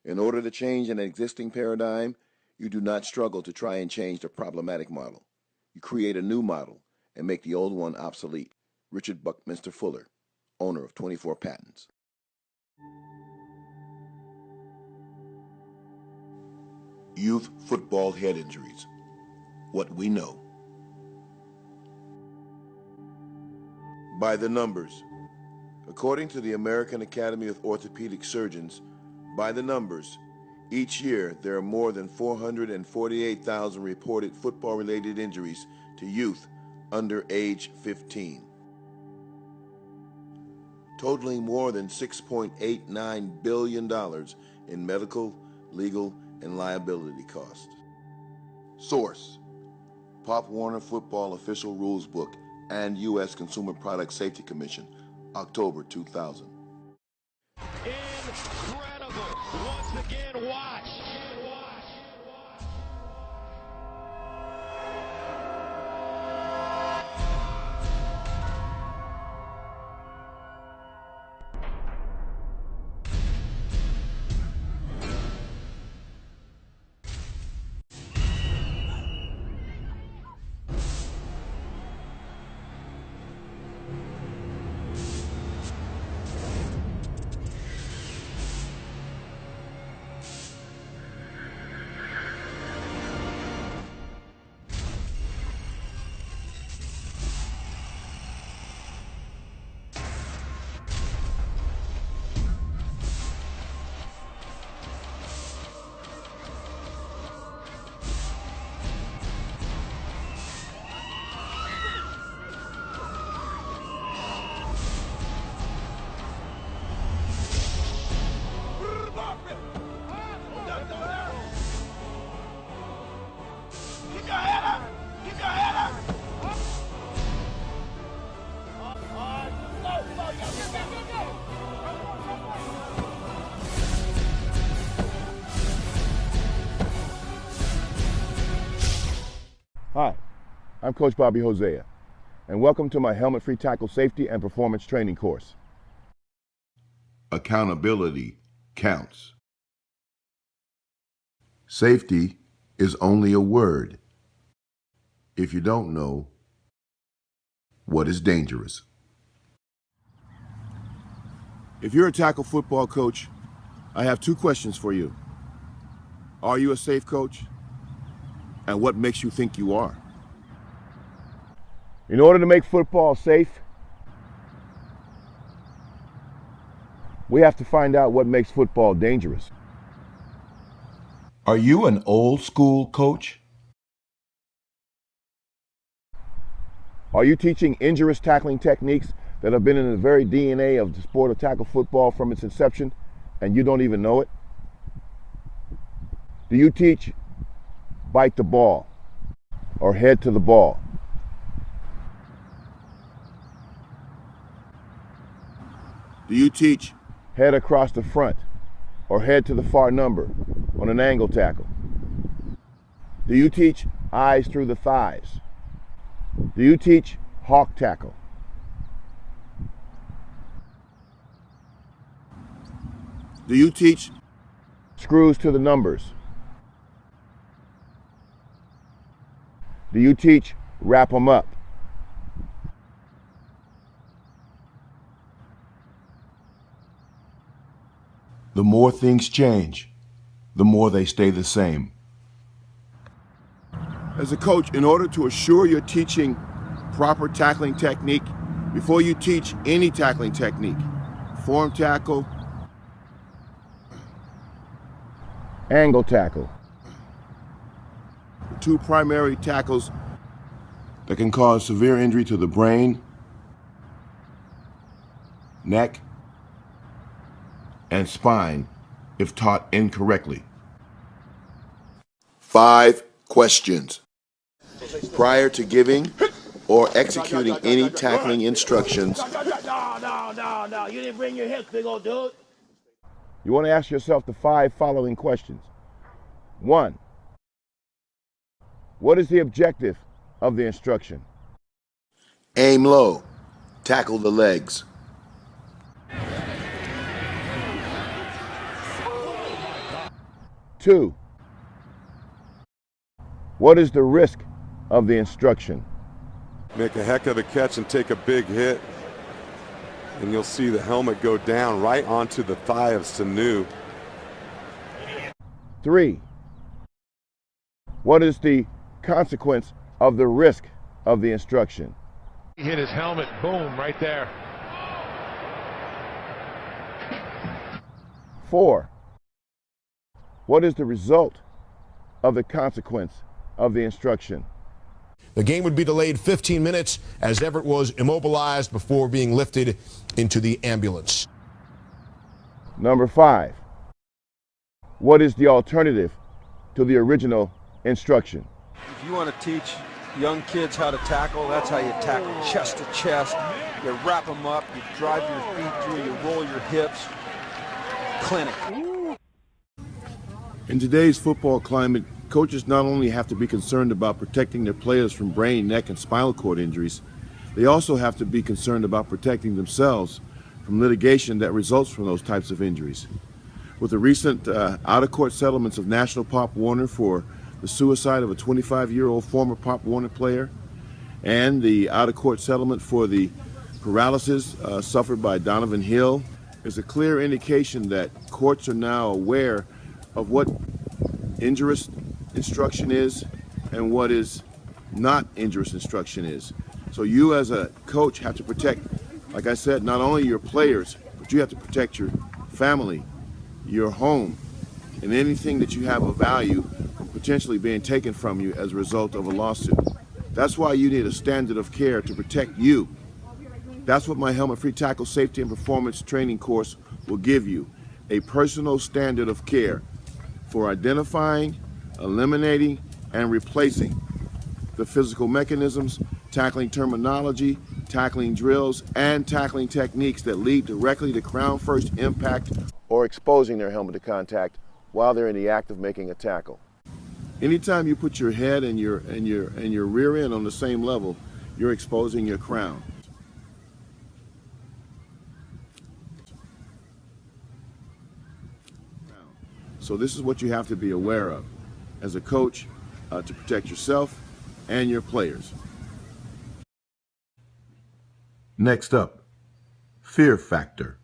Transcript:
In order to change an existing paradigm, you do not struggle to try and change the problematic model. You create a new model and make the old one obsolete. Richard Buckminster Fuller, owner of 24 Patents. Youth football head injuries. What we know. By the numbers. According to the American Academy of Orthopedic Surgeons, by the numbers, each year there are more than 448,000 reported football-related injuries to youth under age 15, totaling more than $6.89 billion in medical, legal, and liability costs. Source: Pop Warner Football Official Rules Book and U.S. Consumer Product Safety Commission, October 2000. Incredible. Once again, watch. Hi, I'm Coach Bobby Hosea, and welcome to my helmet-free tackle safety and performance training course. Accountability counts. Safety is only a word if you don't know what is dangerous. If you're a tackle football coach, I have two questions for you. Are you a safe coach? And what makes you think you are? In order to make football safe, we have to find out what makes football dangerous. Are you an old school coach? Are you teaching injurious tackling techniques that have been in the very DNA of the sport of tackle football from its inception, and you don't even know it? Do you teach bite the ball or head to the ball? Do you teach head across the front or head to the far number on an angle tackle? Do you teach eyes through the thighs? Do you teach hawk tackle? Do you teach screws to the numbers? Do you teach wrap 'em up? the more things change, the more they stay the same? As a coach, in order to assure you're teaching proper tackling technique, before you teach any tackling technique, form tackle, angle tackle, the two primary tackles that can cause severe injury to the brain, neck, and spine if taught incorrectly. 5 questions. Prior to giving or executing any tackling instructions, No, you didn't bring your hips, big old dude. you want to ask yourself the 5 following questions. 1. What is the objective of the instruction? aim low, tackle the legs. 2. What is the risk of the instruction? Make a heck of a catch and take a big hit. And you'll see the helmet go down right onto the thigh of Sanu. 3. What is the consequence of the risk of the instruction? He hit his helmet, boom, right there. 4. What is the result of the consequence of the instruction? The game would be delayed 15 minutes as Everett was immobilized before being lifted into the ambulance. Number 5. What is the alternative to the original instruction? If you want to teach young kids how to tackle, that's how you tackle, chest to chest. You wrap them up, you drive your feet through, you roll your hips. Clinic. In today's football climate, coaches not only have to be concerned about protecting their players from brain, neck, and spinal cord injuries, they also have to be concerned about protecting themselves from litigation that results from those types of injuries. With the recent out-of-court settlements of National Pop Warner for the suicide of a 25-year-old former Pop Warner player, and the out-of-court settlement for the paralysis suffered by Donovan Hill, is a clear indication that courts are now aware of what injurious instruction is and what is not injurious instruction is. So you as a coach have to protect, like I said, not only your players, but you have to protect your family, your home, and anything that you have of value from potentially being taken from you as a result of a lawsuit. That's why you need a standard of care to protect you. That's what my Helmet-Free Tackle Safety and Performance Training course will give you, a personal standard of care for identifying, eliminating, and replacing the physical mechanisms, tackling terminology, tackling drills, and tackling techniques that lead directly to crown-first impact or exposing their helmet to contact while they're in the act of making a tackle. Anytime you put your head and your rear end on the same level, you're exposing your crown. So this is what you have to be aware of as a coach to protect yourself and your players. Next up, fear factor.